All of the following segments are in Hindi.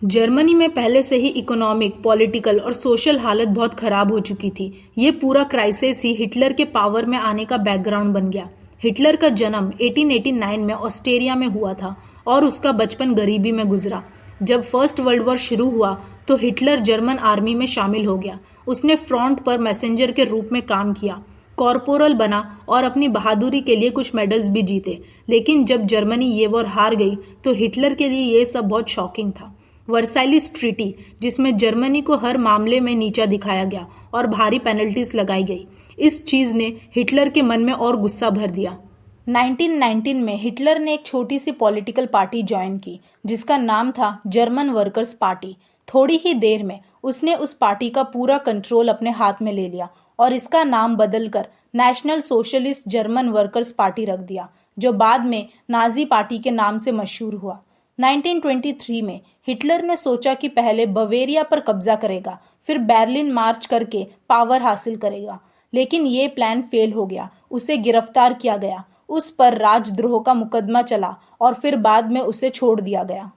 जर्मनी में पहले से ही इकोनॉमिक, पॉलिटिकल और सोशल हालत बहुत खराब हो चुकी थी। ये पूरा क्राइसिस ही हिटलर के पावर में आने का बैकग्राउंड बन गया। हिटलर का जन्म 1889 में ऑस्ट्रिया में हुआ था और उसका बचपन गरीबी में गुजरा। जब फर्स्ट वर्ल्ड वॉर शुरू हुआ तो हिटलर जर्मन आर्मी में शामिल हो गया। उसने फ्रंट पर मैसेंजर के रूप में काम किया, कॉर्पोरल बना और अपनी बहादुरी के लिए कुछ मेडल्स भी जीते। लेकिन जब जर्मनी ये वॉर हार गई तो हिटलर के लिए ये सब बहुत शॉकिंग था। वर्साइलिस ट्रीटी, जिसमें जर्मनी को हर मामले में नीचा दिखाया गया और भारी पेनल्टीज लगाई गई, इस चीज ने हिटलर के मन में और गुस्सा भर दिया। 1919 में हिटलर ने एक छोटी सी पॉलिटिकल पार्टी ज्वाइन की जिसका नाम था जर्मन वर्कर्स पार्टी। थोड़ी ही देर में उसने उस पार्टी का पूरा कंट्रोल अपने हाथ में ले लिया और इसका नाम बदलकर national socialist German workers party रख दिया, जो बाद में नाजी पार्टी के नाम से मशहूर हुआ। 1923 में हिटलर ने सोचा कि पहले बवेरिया पर कब्जा करेगा, फिर बर्लिन मार्च करके पावर हासिल करेगा। लेकिन ये प्लान फेल हो गया। उसे गिरफ्तार किया गया, उस पर राजद्रोह का मुकदमा चला और फिर बाद में उसे छोड़ दिया गया।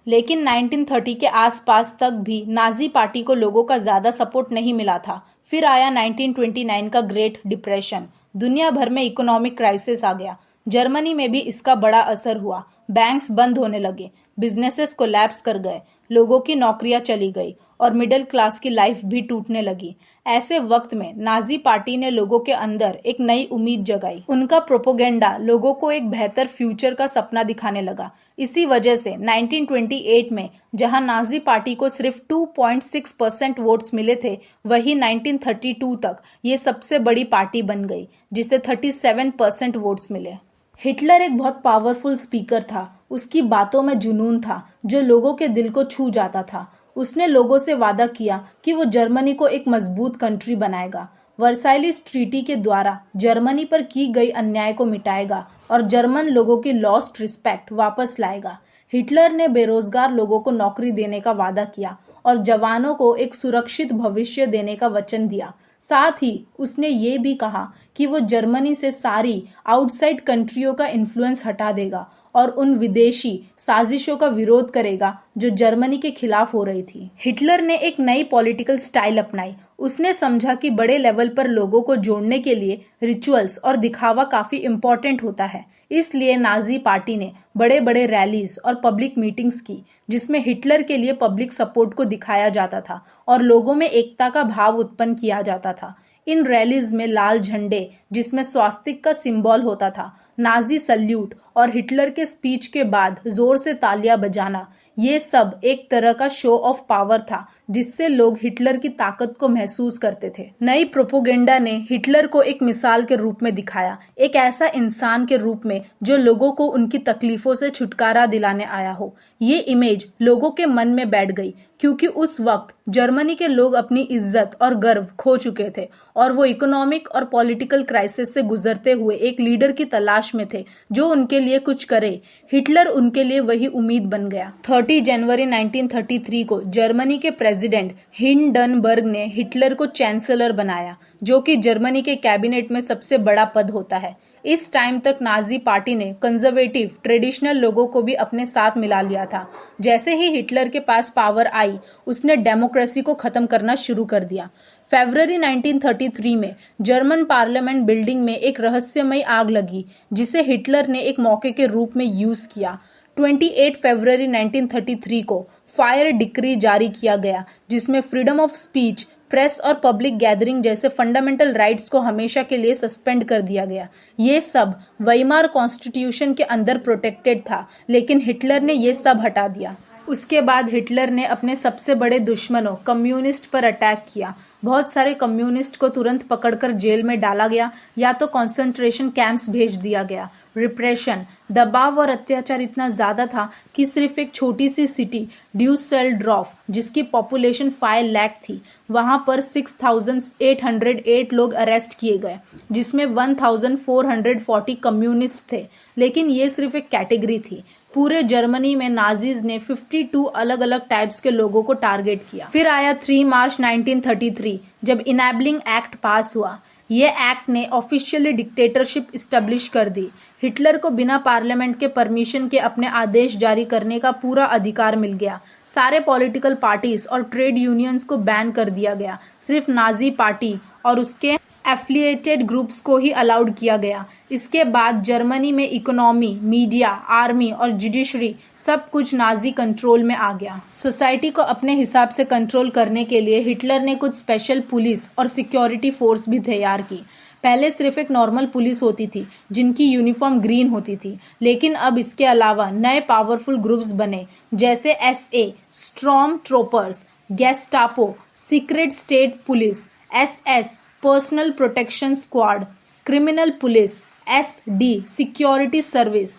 लेकिन 1930 के आसपास तक भी नाजी पार्टी को लोगों का ज्यादा सपोर्ट नहीं मिला था। फिर आया 1929 का ग्रेट डिप्रेशन। दुनिया भर में इकोनॉमिक क्राइसिस आ गया। जर्मनी में भी इसका बड़ा असर हुआ। बैंक्स बंद होने लगे, बिजनेसेस कोलैप्स कर गए, लोगों की नौकरियां चली गई और मिडिल क्लास की लाइफ भी टूटने लगी। ऐसे वक्त में नाजी पार्टी ने लोगों के अंदर एक नई उम्मीद जगाई। उनका प्रोपोगेंडा लोगों को एक बेहतर फ्यूचर का सपना दिखाने लगा। इसी वजह से 1928 में जहां नाजी पार्टी को सिर्फ 2.6% वोट्स मिले थे, वही 1932 तक ये सबसे बड़ी पार्टी बन गई जिसे 37% वोट्स मिले। हिटलर एक बहुत पावरफुल स्पीकर था। उसकी बातों में जुनून था जो लोगों के दिल को छू जाता था। उसने लोगों से वादा किया कि वो जर्मनी को एक मजबूत कंट्री बनाएगा, वर्साइलिस ट्रीटी के द्वारा जर्मनी पर की गई अन्याय को मिटाएगा और जर्मन लोगों की लॉस्ट रिस्पेक्ट वापस लाएगा। हिटलर ने बेरोजगार लोगों को नौकरी देने का वादा किया और जवानों को एक सुरक्षित भविष्य देने का वचन दिया। साथ ही उसने ये भी कहा कि वो जर्मनी से सारी आउटसाइड कंट्रियों का इन्फ्लुएंस हटा देगा और उन विदेशी साजिशों का विरोध करेगा जो जर्मनी के खिलाफ हो रही थी। हिटलर ने एक नई पॉलिटिकल स्टाइल अपनाई। उसने समझा कि बड़े लेवल पर लोगों को जोड़ने के लिए रिचुअल्स और दिखावा काफी इम्पोर्टेंट होता है। इसलिए नाजी पार्टी ने बड़े बड़े रैलीज और पब्लिक मीटिंग्स की जिसमें हिटलर के लिए पब्लिक सपोर्ट को दिखाया जाता था और लोगों में एकता का भाव उत्पन्न किया जाता था। इन रैलीज में लाल झंडे जिसमें स्वास्तिक का सिंबल होता था, नाजी सल्यूट और हिटलर के स्पीच के बाद जोर से तालियां बजाना, ये सब एक तरह का शो ऑफ पावर था जिससे लोग हिटलर की ताकत को महसूस करते थे। नई प्रोपोगेंडा ने हिटलर को एक मिसाल के रूप में दिखाया, एक ऐसा इंसान के रूप में जो लोगों को उनकी तकलीफों से छुटकारा दिलाने आया हो। ये इमेज लोगों के मन में बैठ गई क्योंकि उस वक्त जर्मनी के लोग अपनी इज्जत और गर्व खो चुके थे और वो इकोनॉमिक और पॉलिटिकल क्राइसिस से गुजरते हुए एक लीडर की तलाश में थे जो उनके लिए कुछ करे। हिटलर उनके लिए वही उम्मीद बन गया। 30 जनवरी 1933 को जर्मनी के प्रेसिडेंट हिंडनबर्ग ने हिटलर को चांसलर बनाया, जो कि जर्मनी के कैबिनेट में सबसे बड़ा पद होता है। इस टाइम तक नाजी पार्टी ने कंजर्वेटिव ट्रेडिशनल लोगों को भी अपने साथ मिला लिया था। जैसे ही हिटलर के पास पावर आई, उसने डेमोक्रेसी को खत्म करना शुरू कर दिया। फरवरी 1933 में जर्मन पार्लियामेंट बिल्डिंग में एक रहस्यमय आग लगी जिसे हिटलर ने एक मौके के रूप में यूज किया। 28 फरवरी 1933 को फायर डिक्री जारी किया गया जिसमें फ्रीडम ऑफ स्पीच, प्रेस और पब्लिक गैदरिंग जैसे फंडामेंटल राइट्स को हमेशा के लिए सस्पेंड कर दिया गया। ये सब वेइमार कॉन्स्टिट्यूशन के अंदर प्रोटेक्टेड था, लेकिन हिटलर ने ये सब हटा दिया। उसके बाद हिटलर ने अपने सबसे बड़े दुश्मनों कम्युनिस्ट पर अटैक किया। बहुत सारे कम्युनिस्ट को तुरंत पकड़कर जेल में डाला गया या तो कॉन्सेंट्रेशन कैंप्स भेज दिया गया। रिप्रेशन, दबाव और अत्याचार इतना ज्यादा था कि सिर्फ एक छोटी सी सिटी ड्यूसेल्डॉर्फ, जिसकी पॉपुलेशन 5 लाख थी, वहां पर 6,808 लोग अरेस्ट किए गए, जिसमें 1,440 कम्युनिस्ट थे। लेकिन ये सिर्फ एक कैटेगरी थी। पूरे जर्मनी में नाजीज ने 52 अलग अलग टाइप्स के लोगों को टारगेट किया। फिर आया 3 मार्च 1933 जब इनेबलिंग एक्ट पास हुआ। ये एक्ट ने ऑफिशियली डिक्टेटरशिप इस्टेब्लिश कर दी। हिटलर को बिना पार्लियामेंट के परमिशन के अपने आदेश जारी करने का पूरा अधिकार मिल गया। सारे पॉलिटिकल पार्टीज और ट्रेड यूनियंस को बैन कर दिया गया। सिर्फ नाजी पार्टी और उसके एफिलिएटेड ग्रुप्स को ही अलाउड किया गया। इसके बाद जर्मनी में इकोनॉमी, मीडिया, आर्मी और जुडिशरी सब कुछ नाजी कंट्रोल में आ गया। सोसाइटी को अपने हिसाब से कंट्रोल करने के लिए हिटलर ने कुछ स्पेशल पुलिस और सिक्योरिटी फोर्स भी तैयार की। पहले सिर्फ एक नॉर्मल पुलिस होती थी जिनकी यूनिफॉर्म ग्रीन होती थी, लेकिन अब इसके अलावा नए पावरफुल ग्रुप्स बने जैसे SA, storm troopers, Gestapo, secret state police, SS, personal protection squad, criminal police, SD, security service.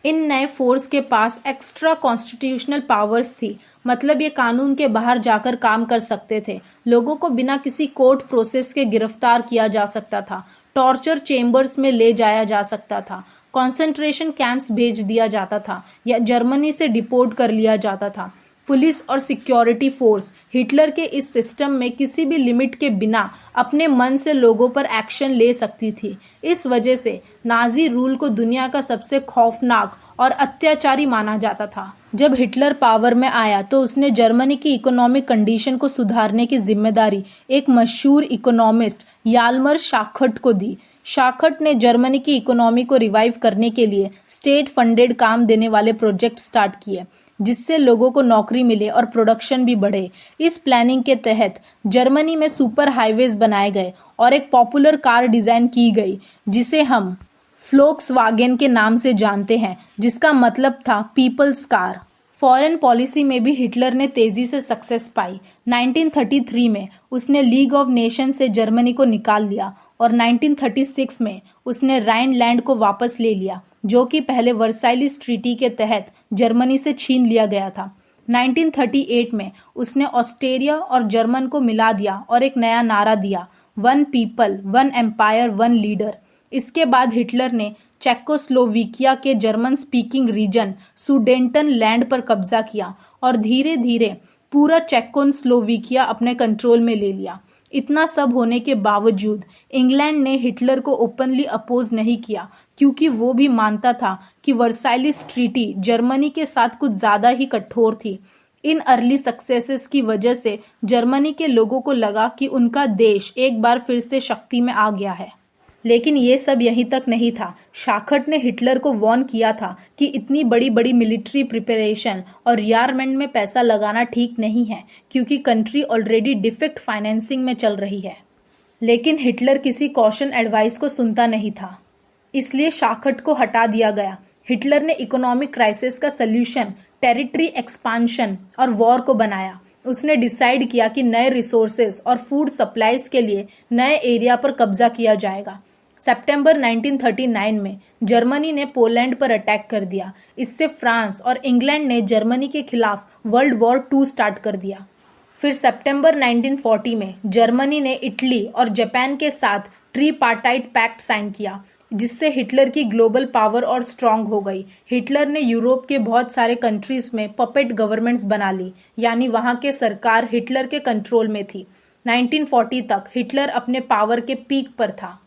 इन नए फोर्स के पास एक्स्ट्रा कॉन्स्टिट्यूशनल पावर्स थी, मतलब ये कानून के बाहर जाकर काम कर सकते थे। लोगों को बिना किसी कोर्ट प्रोसेस के गिरफ्तार किया जा सकता था, टॉर्चर चेम्बर्स में ले जाया जा सकता था, कॉन्सेंट्रेशन कैंप्स भेज दिया जाता था या जर्मनी से डिपोर्ट कर लिया जाता था। पुलिस और सिक्योरिटी फोर्स हिटलर के इस सिस्टम में किसी भी लिमिट के बिना अपने मन से लोगों पर एक्शन ले सकती थी। इस वजह से नाजी रूल को दुनिया का सबसे खौफनाक और अत्याचारी माना जाता था। जब हिटलर पावर में आया तो उसने जर्मनी की इकोनॉमिक कंडीशन को सुधारने की जिम्मेदारी एक मशहूर इकोनॉमिस्ट याल्मर शाखट को दी। शाखट ने जर्मनी की इकोनॉमी को रिवाइव करने के लिए स्टेट फंडेड काम देने वाले प्रोजेक्ट स्टार्ट किए, जिससे लोगों को नौकरी मिले और प्रोडक्शन भी बढ़े। इस प्लानिंग के तहत जर्मनी में सुपर हाईवेज बनाए गए और एक पॉपुलर कार डिजाइन की गई जिसे हम फ्लोक्सवागन के नाम से जानते हैं, जिसका मतलब था पीपल्स कार। फॉरेन पॉलिसी में भी हिटलर ने तेजी से सक्सेस पाई। 1933 में उसने लीग ऑफ नेशन से जर्मनी को निकाल लिया और 1936 में उसने राइनलैंड को वापस ले लिया, जो कि पहले वर्साइलिस ट्रीटी के तहत जर्मनी से छीन लिया गया था। 1938 में उसने ऑस्ट्रिया और जर्मन को मिला दिया और एक नया नारा दिया, one people, one empire, one leader. इसके बाद हिटलर ने चेकोस्लोवाकिया के German speaking region Sudetenland पर कब्जा किया और धीरे धीरे पूरा चेकोस्लोवाकिया अपने कंट्रोल में ले लिया। इतना सब होने के बावजूद इंग्लैंड ने हिटलर को ओपनली अपोज नहीं किया, क्योंकि वो भी मानता था कि वर्साइलिस ट्रीटी जर्मनी के साथ कुछ ज्यादा ही कठोर थी। इन अर्ली सक्सेसेस की वजह से जर्मनी के लोगों को लगा कि उनका देश एक बार फिर से शक्ति में आ गया है। लेकिन ये सब यहीं तक नहीं था। शाखट ने हिटलर को वार्न किया था कि इतनी बड़ी बड़ी मिलिट्री प्रिपरेशन और रियारमेंट में पैसा लगाना ठीक नहीं है, क्योंकि कंट्री ऑलरेडी डिफेक्ट फाइनेंसिंग में चल रही है। लेकिन हिटलर किसी कॉशन एडवाइस को सुनता नहीं था, इसलिए शाखट को हटा दिया गया। हिटलर ने इकोनॉमिक क्राइसिस का सल्यूशन टेरिटरी एक्सपांशन और वॉर को बनाया। उसने डिसाइड किया कि नए रिसोर्सेज और फूड सप्लाईज के लिए नए एरिया पर कब्जा किया जाएगा। सितंबर 1939 में जर्मनी ने पोलैंड पर अटैक कर दिया। इससे फ्रांस और इंग्लैंड ने जर्मनी के खिलाफ वर्ल्ड वॉर 2 स्टार्ट कर दिया। फिर सितंबर 1940 में जर्मनी ने इटली और जापान के साथ ट्रीपार्टाइट पैक्ट साइन किया, जिससे हिटलर की ग्लोबल पावर और स्ट्रांग हो गई। हिटलर ने यूरोप के बहुत सारे कंट्रीज में पपेट गवर्नमेंट्स बना ली, यानी वहां के सरकार हिटलर के कंट्रोल में थी। 1940 तक हिटलर अपने पावर के पीक पर था।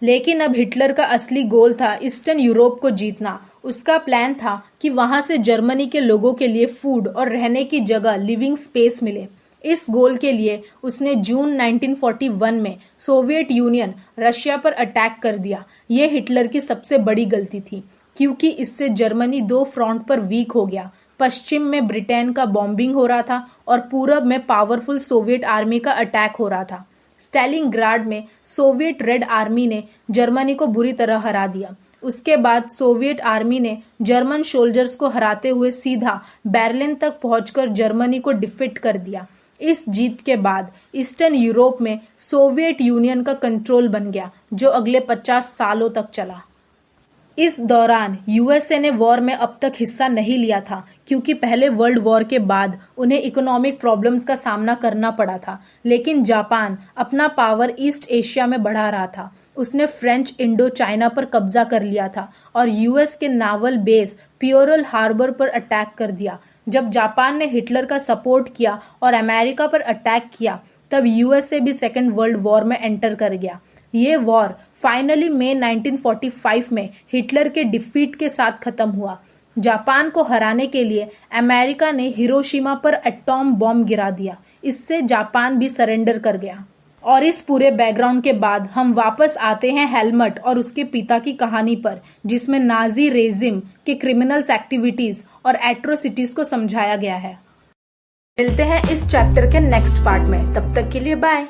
लेकिन अब हिटलर का असली गोल था ईस्टर्न यूरोप को जीतना। उसका प्लान था कि वहां से जर्मनी के लोगों के लिए फूड और रहने की जगह, लिविंग स्पेस मिले। इस गोल के लिए उसने जून 1941 में सोवियत यूनियन रशिया पर अटैक कर दिया। यह हिटलर की सबसे बड़ी गलती थी, क्योंकि इससे जर्मनी 2 फ्रंट पर वीक हो गया। पश्चिम में ब्रिटेन का बॉम्बिंग हो रहा था और पूरब में पावरफुल सोवियत आर्मी का अटैक हो रहा था। स्टालिनग्राड में सोवियत रेड आर्मी ने जर्मनी को बुरी तरह हरा दिया। उसके बाद सोवियत आर्मी ने जर्मन सोल्जर्स को हराते हुए सीधा बर्लिन तक पहुंचकर जर्मनी को डिफीट कर दिया। इस जीत के बाद ईस्टर्न यूरोप में सोवियत यूनियन का कंट्रोल बन गया, जो अगले 50 सालों तक चला। इस दौरान यूएसए ने वॉर में अब तक हिस्सा नहीं लिया था, क्योंकि पहले वर्ल्ड वॉर के बाद उन्हें इकोनॉमिक प्रॉब्लम्स का सामना करना पड़ा था। लेकिन जापान अपना पावर ईस्ट एशिया में बढ़ा रहा था। उसने फ्रेंच इंडो चाइना पर कब्जा कर लिया था और यूएस के नावल बेस पियोरल हार्बर पर अटैक कर दिया। जब जापान ने हिटलर का सपोर्ट किया और अमेरिका पर अटैक किया, तब यूएसए भी सेकेंड वर्ल्ड वॉर में एंटर कर गया। ये वॉर फाइनली मई 1945 में हिटलर के डिफीट के साथ खत्म हुआ। जापान को हराने के लिए अमेरिका ने हिरोशिमा पर एटॉम बॉम्ब गिरा दिया। इससे जापान भी सरेंडर कर गया। और इस पूरे बैकग्राउंड के बाद हम वापस आते हैं हेलमट और उसके पिता की कहानी पर, जिसमें नाजी रेजिम के क्रिमिनल्स एक्टिविटीज और एट्रोसिटीज को समझाया गया है। मिलते हैं इस चैप्टर के नेक्स्ट पार्ट में, तब तक के लिए बाय।